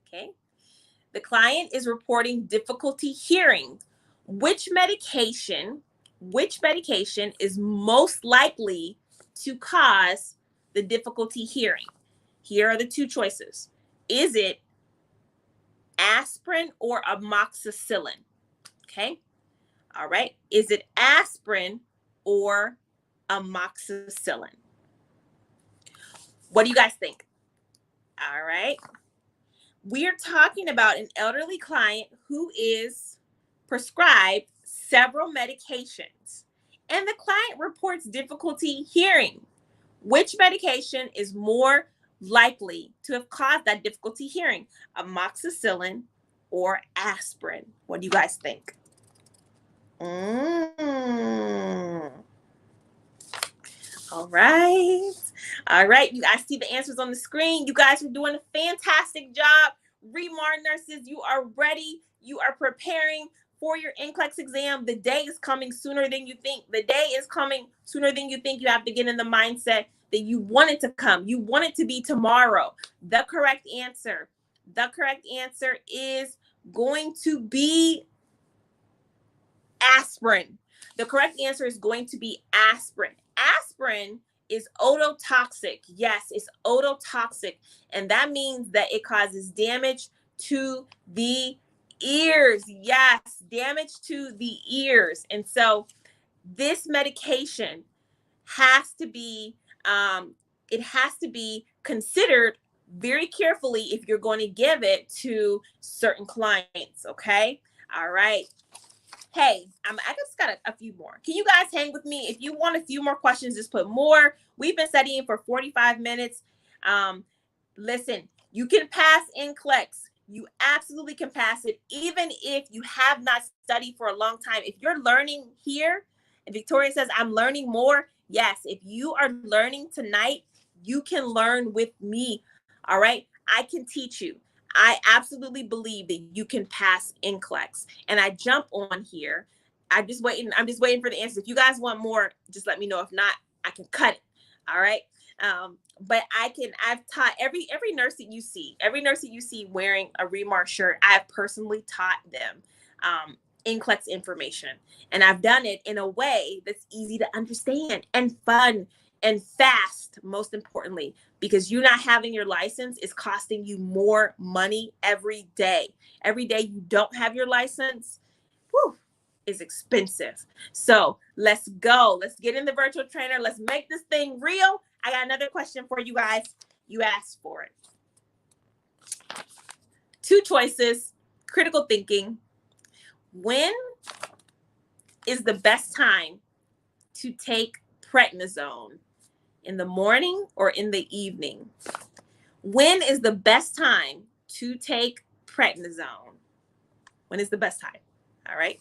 Okay. The client is reporting difficulty hearing. Which medication is most likely to cause the difficulty hearing? Here are the two choices. Is it aspirin or amoxicillin? Okay. All right. Is it aspirin or amoxicillin? What do you guys think? All right. We are talking about an elderly client who is prescribed several medications. and the client reports difficulty hearing. Which medication is more likely to have caused that difficulty hearing? Amoxicillin or aspirin? What do you guys think? All right. All right. You guys see the answers on the screen. You guys are doing a fantastic job. Remar nurses, you are ready. You are preparing for your NCLEX exam. The day is coming sooner than you think. The day is coming sooner than you think. You have to get in the mindset that you want it to come. You want it to be tomorrow. The correct answer is going to be aspirin. The correct answer is going to be aspirin. Aspirin is ototoxic. Yes, it's ototoxic. And that means that it causes damage to the ears. Yes, damage to the ears. And so this medication has to be, it has to be considered very carefully if you're going to give it to certain clients. Okay. All right. Hey, I just got a few more. Can you guys hang with me? If you want a few more questions, just put more. We've been studying for 45 minutes. Listen, you can pass NCLEX. You absolutely can pass it, even if you have not studied for a long time. If you're learning here, and Victoria says, I'm learning more. Yes, if you are learning tonight, you can learn with me. All right, I can teach you. I absolutely believe that you can pass NCLEX. And I jump on here. I'm just waiting for the answer. If you guys want more, just let me know. If not, I can cut it. All right. But I've taught every nurse that you see wearing a Remar shirt, I have personally taught them NCLEX information. And I've done it in a way that's easy to understand and fun and fast, most importantly, because you not having your license is costing you more money every day. Every day you don't have your license, is expensive. So let's go. Let's get in the virtual trainer. Let's make this thing real. I got another question for you guys. You asked for it. 2 choices, critical thinking. When is the best time to take prednisone? In the morning or in the evening? When is the best time to take prednisone? When is the best time? All right.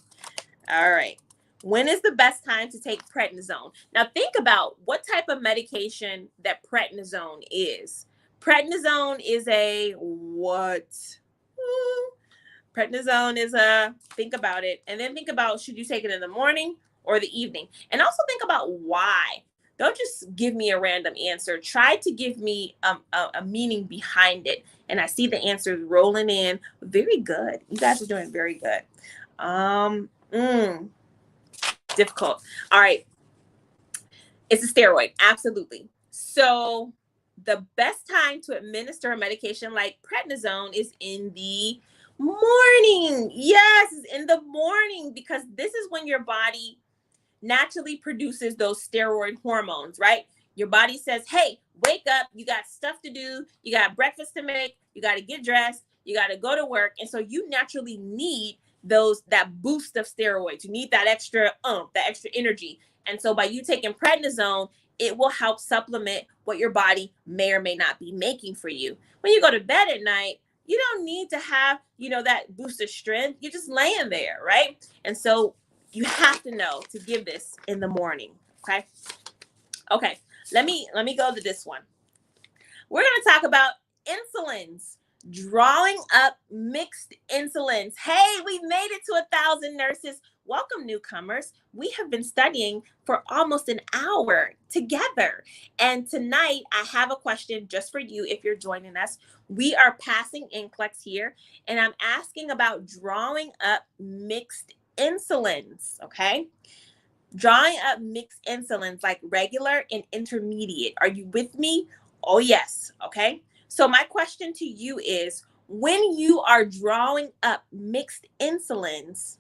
All right. When is the best time to take prednisone? Now think about what type of medication that prednisone is. Prednisone is a what? Prednisone is a, think about it. And then think about, should you take it in the morning or the evening? And also think about why. Don't just give me a random answer. Try to give me a meaning behind it. And I see the answers rolling in. Very good. You guys are doing very good. Difficult. All right. It's a steroid. Absolutely. So the best time to administer a medication like prednisone is in the morning. Yes, it's in the morning, because this is when your body naturally produces those steroid hormones, right? Your body says, hey, wake up. You got stuff to do. You got breakfast to make. You got to get dressed. You got to go to work. And so you naturally need that boost of steroids. You need that extra energy. And so by you taking prednisone, it will help supplement what your body may or may not be making for you. When you go to bed at night, you don't need to have, that boost of strength. You're just laying there, right? And so you have to know to give this in the morning. Okay. Let me go to this one. We're going to talk about insulins. Drawing up mixed insulins. Hey, we made it to 1,000 nurses. Welcome, newcomers. We have been studying for almost an hour together. And tonight, I have a question just for you if you're joining us. We are passing NCLEX here, and I'm asking about drawing up mixed insulins, okay? Drawing up mixed insulins like regular and intermediate. Are you with me? Oh, yes, okay? So my question to you is, when you are drawing up mixed insulins,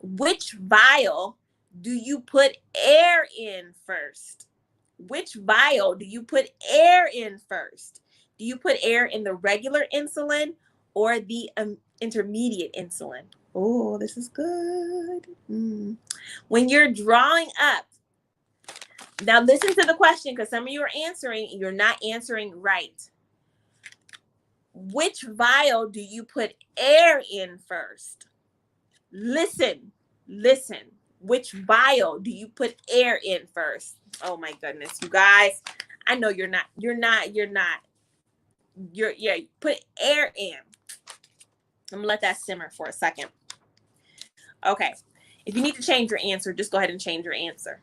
which vial do you put air in first? Which vial do you put air in first? Do you put air in the regular insulin or the intermediate insulin? Oh, this is good. When you're drawing up Now listen to the question, because some of you are answering and you're not answering right. Which vial do you put air in first? Listen. Which vial do you put air in first? Oh my goodness, you guys. I know you're not. Put air in. I'm gonna let that simmer for a second. Okay. If you need to change your answer, just go ahead and change your answer.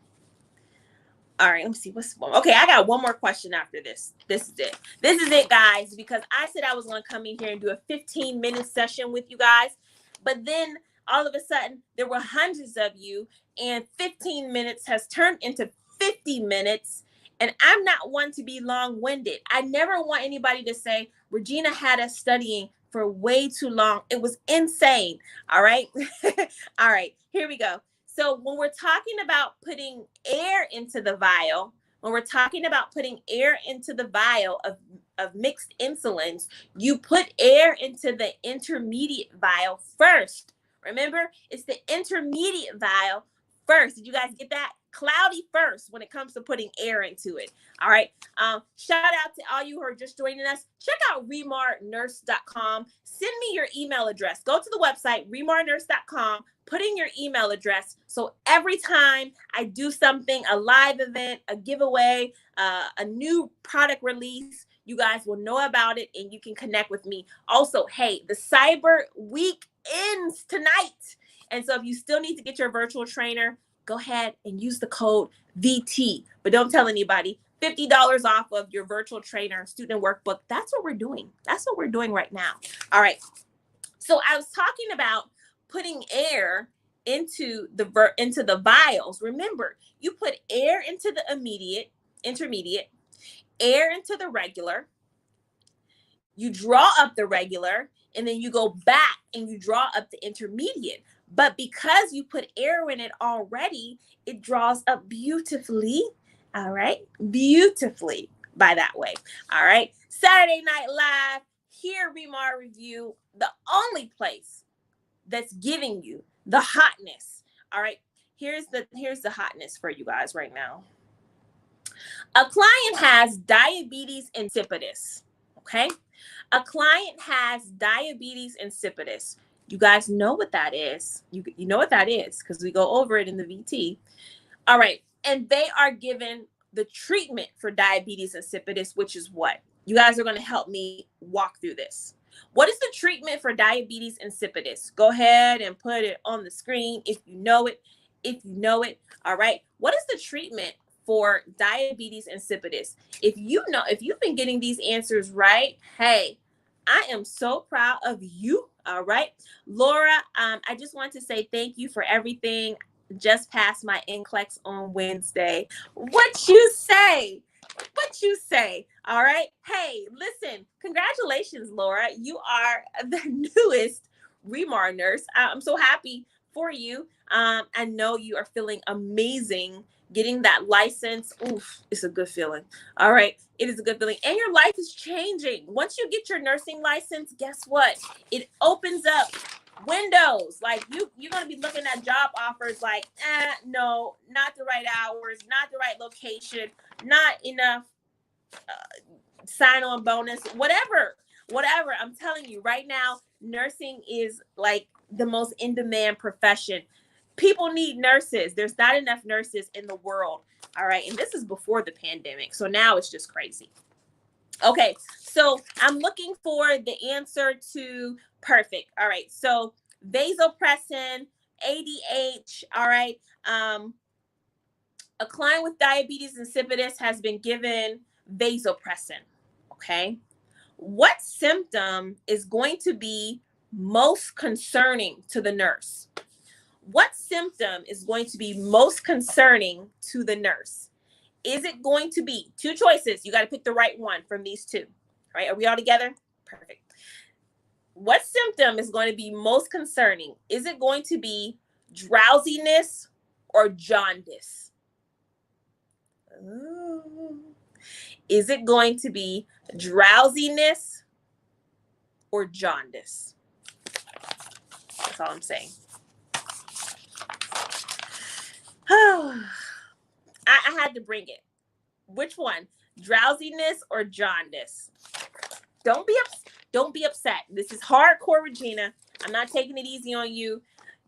All right, let me see okay. I got one more question after this. This is it, guys, because I said I was going to come in here and do a 15-minute session with you guys, but then all of a sudden there were hundreds of you, and 15 minutes has turned into 50 minutes, and I'm not one to be long-winded. I never want anybody to say Regina had us studying for way too long. It was insane. All right. All right, here we go. So when we're talking about putting air into the vial, of mixed insulins, you put air into the intermediate vial first. Remember, it's the intermediate vial first. Did you guys get that? Cloudy first when it comes to putting air into it. All right. Shout out to all you who are just joining us. Check out remarnurse.com. Send me your email address. Go to the website, remarnurse.com. Put in your email address, so every time I do something, a live event, a giveaway, a new product release, you guys will know about it and you can connect with me. Also, hey, the Cyber Week ends tonight. And so if you still need to get your virtual trainer, go ahead and use the code VT. But don't tell anybody. $50 off of your virtual trainer student workbook. That's what we're doing. That's what we're doing right now. All right. So I was talking about putting air into the vials. Remember, you put air into the intermediate, air into the regular, you draw up the regular, and then you go back and you draw up the intermediate. But because you put air in it already, it draws up beautifully. All right, beautifully by that way. All right, Saturday Night Live, here Remar Review, the only place that's giving you the hotness. All right, here's the hotness for you guys right now. A client has diabetes insipidus. Okay, a client has diabetes insipidus. You guys know what that is. You know what that is because we go over it in the VT. All right, and they are given the treatment for diabetes insipidus, which is what? You guys are going to help me walk through this. What is the treatment for diabetes insipidus? Go ahead and put it on the screen if you know it. All right. What is the treatment for diabetes insipidus? If you've been getting these answers right, hey, I am so proud of you. All right. Laura, I just want to say thank you for everything. Just passed my NCLEX on Wednesday. What you say? All right. Hey, listen, congratulations, Laura. You are the newest Remar nurse. I'm so happy for you. I know you are feeling amazing getting that license. Oof, it's a good feeling. All right. It is a good feeling. And your life is changing. Once you get your nursing license, guess what? It opens up windows. Like you're going to be looking at job offers like, no, not the right hours, not the right location, not enough sign-on bonus, whatever. I'm telling you right now, nursing is like the most in-demand profession. People need nurses. There's not enough nurses in the world. All right. And this is before the pandemic. So now it's just crazy. Okay. So I'm looking for the answer to perfect. All right. So vasopressin, ADH. All right. A client with diabetes insipidus has been given vasopressin. Okay. What symptom is going to be most concerning to the nurse? What symptom is going to be most concerning to the nurse? Is it going to be two choices? You got to pick the right one from these two. All right. Are we all together? Perfect. What symptom is going to be most concerning? Is it going to be drowsiness or jaundice? Ooh. Is it going to be drowsiness or jaundice? That's all I'm saying. I had to bring it. Which one? Drowsiness or jaundice? Don't be upset. This is hardcore, Regina. I'm not taking it easy on you.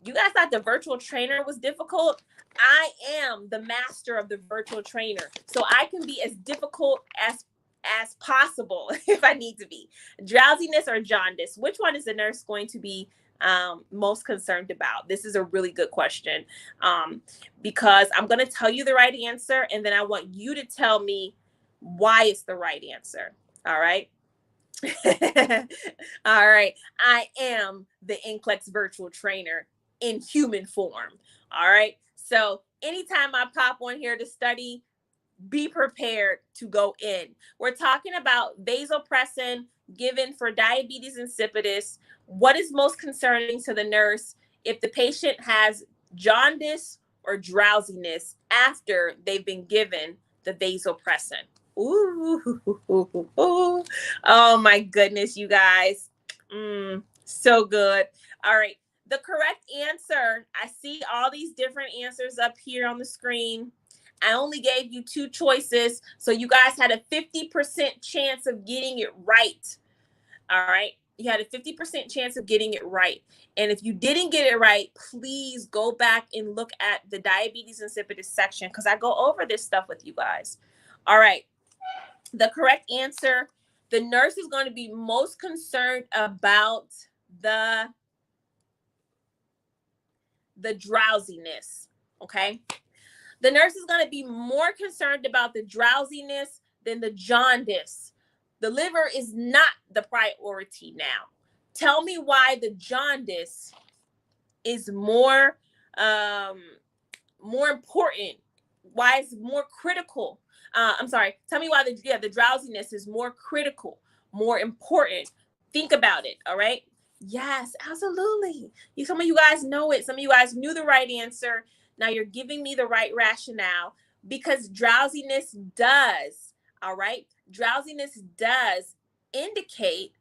You guys thought the virtual trainer was difficult? I am the master of the virtual trainer. So I can be as difficult as possible if I need to be. Drowsiness or jaundice? Which one is the nurse going to be most concerned about? This is a really good question, because I'm going to tell you the right answer, and then I want you to tell me why it's the right answer. All right. All right. I am the NCLEX virtual trainer in human form. All right. So anytime I pop on here to study, be prepared to go in. We're talking about vasopressin given for diabetes insipidus. What is most concerning to the nurse if the patient has jaundice or drowsiness after they've been given the vasopressin? Ooh, oh my goodness, you guys. So good. All right. The correct answer, I see all these different answers up here on the screen. I only gave you 2 choices, so you guys had a 50% chance of getting it right. All right. You had a 50% chance of getting it right. And if you didn't get it right, please go back and look at the diabetes insipidus section, because I go over this stuff with you guys. All right. The correct answer, the nurse is going to be most concerned about the drowsiness, okay? The nurse is going to be more concerned about the drowsiness than the jaundice. The liver is not the priority now. Tell me why the jaundice is more important, why it's more critical. I'm sorry. Tell me why the drowsiness is more critical, more important. Think about it. All right. Yes, absolutely. Some of you guys know it. Some of you guys knew the right answer. Now you're giving me the right rationale, because drowsiness does. All right. Drowsiness does indicate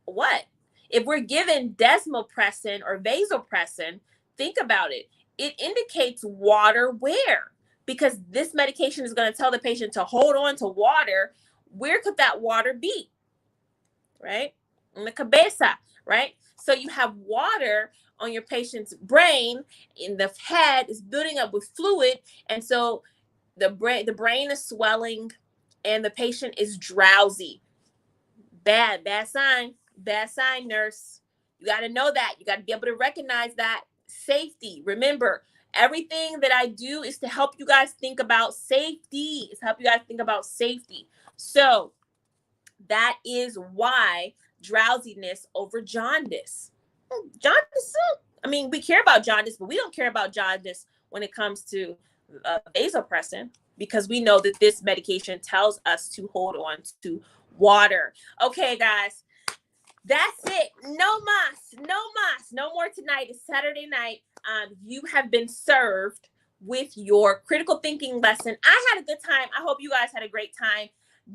what? If we're given desmopressin or vasopressin, think about it. It indicates water where? Because this medication is going to tell the patient to hold on to water. Where could that water be? Right? In the cabeza, right? So you have water on your patient's brain, in the head is building up with fluid. And so the brain is swelling and the patient is drowsy. Bad sign. Bad sign, nurse. You got to know that. You got to be able to recognize that. Safety. Remember, everything that I do is to help you guys think about safety. It's help you guys think about safety. So that is why drowsiness over jaundice. Jaundice, I mean, we care about jaundice, but we don't care about jaundice when it comes to vasopressin, because we know that this medication tells us to hold on to water. Okay, guys, that's it. No more tonight. It's Saturday night. You have been served with your critical thinking lesson. I had a good time. I hope you guys had a great time.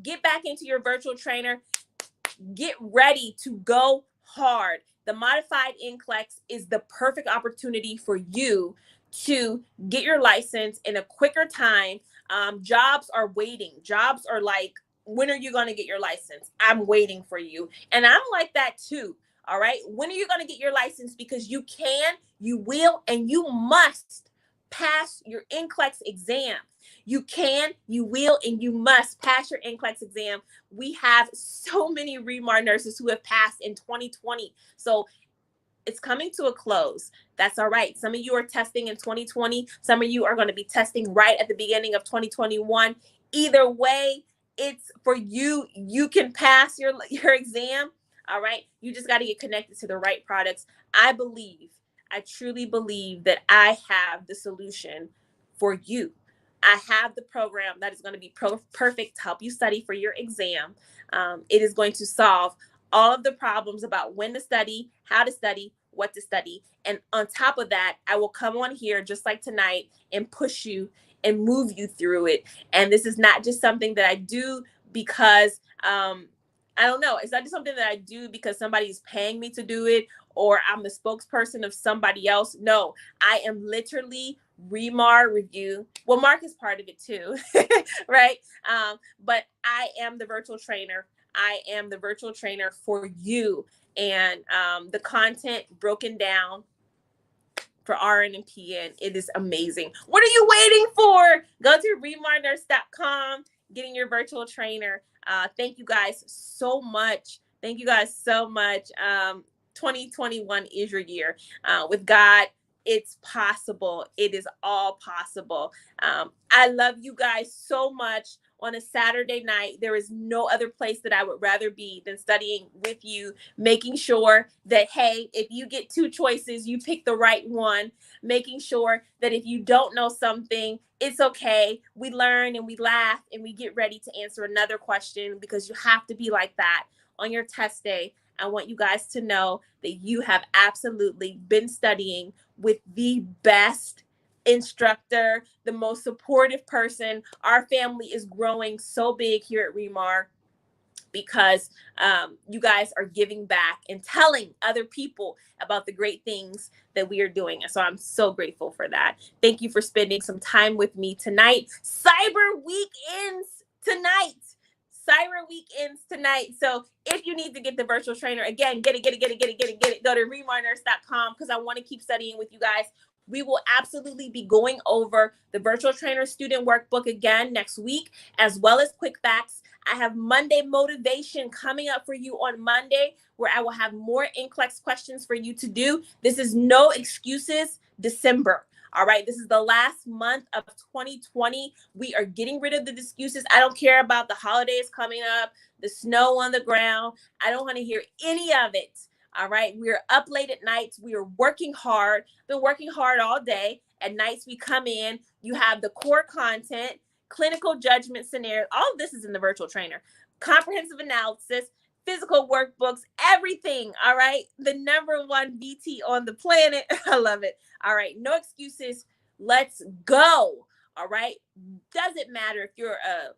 Get back into your virtual trainer. Get ready to go hard. The modified NCLEX is the perfect opportunity for you to get your license in a quicker time. Jobs are waiting. Jobs are like, when are you going to get your license? I'm waiting for you. And I'm like that too. All right. When are you going to get your license? Because you can, you will, and you must pass your NCLEX exam. You can, you will, and you must pass your NCLEX exam. We have so many Remar nurses who have passed in 2020. So it's coming to a close. That's all right. Some of you are testing in 2020. Some of you are going to be testing right at the beginning of 2021. Either way, it's for you. You can pass your exam. All right. You just got to get connected to the right products. I truly believe that I have the solution for you. I have the program that is going to be perfect to help you study for your exam. It is going to solve all of the problems about when to study, how to study, what to study. And on top of that, I will come on here just like tonight and push you and move you through it. And this is not just something that I do because, I don't know, it's not just something that I do because somebody's paying me to do it or I'm the spokesperson of somebody else. No, I am literally Remar review. Well, Mark is part of it too, right? But I am the virtual trainer. I am the virtual trainer for you, and the content broken down for RN and PN. It is amazing. What are you waiting for? Go to remarnurse.com, getting your virtual trainer. Thank you guys so much. Thank you guys so much. 2021 is your year. With God, it's possible. It is all possible. I love you guys so much. On a Saturday night, there is no other place that I would rather be than studying with you, making sure that, hey, if you get two choices, you pick the right one, making sure that if you don't know something, it's okay. We learn and we laugh and we get ready to answer another question, because you have to be like that on your test day. I want you guys to know that you have absolutely been studying with the best instructor, the most supportive person. Our family is growing so big here at Remar because you guys are giving back and telling other people about the great things that we are doing. And so I'm so grateful for that. Thank you for spending some time with me tonight. Cyber Week ends tonight. Cyber Week ends tonight. So if you need to get the virtual trainer, again, get it. Go to remarnurse.com, because I want to keep studying with you guys. We will absolutely be going over the virtual trainer student workbook again next week, as well as quick facts. I have Monday motivation coming up for you on Monday, where I will have more NCLEX questions for you to do. This is no excuses December. All right. This is the last month of 2020. We are getting rid of the excuses. I don't care about the holidays coming up, the snow on the ground. I don't want to hear any of it. All right. We are up late at nights. We are working hard. Been working hard all day. At nights, we come in. You have the core content, clinical judgment scenario. All of this is in the virtual trainer. Comprehensive analysis, physical workbooks, everything. All right. The number one VT on the planet. I love it. All right. No excuses. Let's go. All right. Doesn't matter if you're a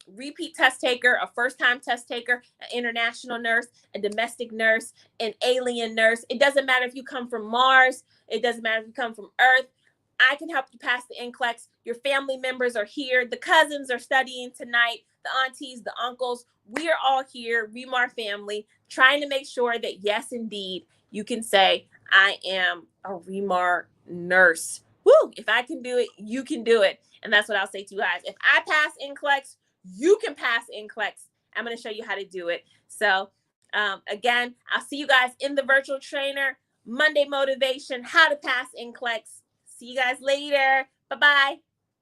repeat test taker, a first-time test taker, an international nurse, a domestic nurse, an alien nurse. It doesn't matter if you come from Mars. It doesn't matter if you come from Earth. I can help you pass the NCLEX. Your family members are here. The cousins are studying tonight. The aunties, the uncles. We are all here, Remar family, trying to make sure that, yes, indeed, you can say, I am a Remar nurse. Woo! If I can do it, you can do it. And that's what I'll say to you guys. If I pass NCLEX, you can pass NCLEX. I'm going to show you how to do it. So again, I'll see you guys in the virtual trainer. Monday motivation, how to pass NCLEX. See you guys later. Bye-bye.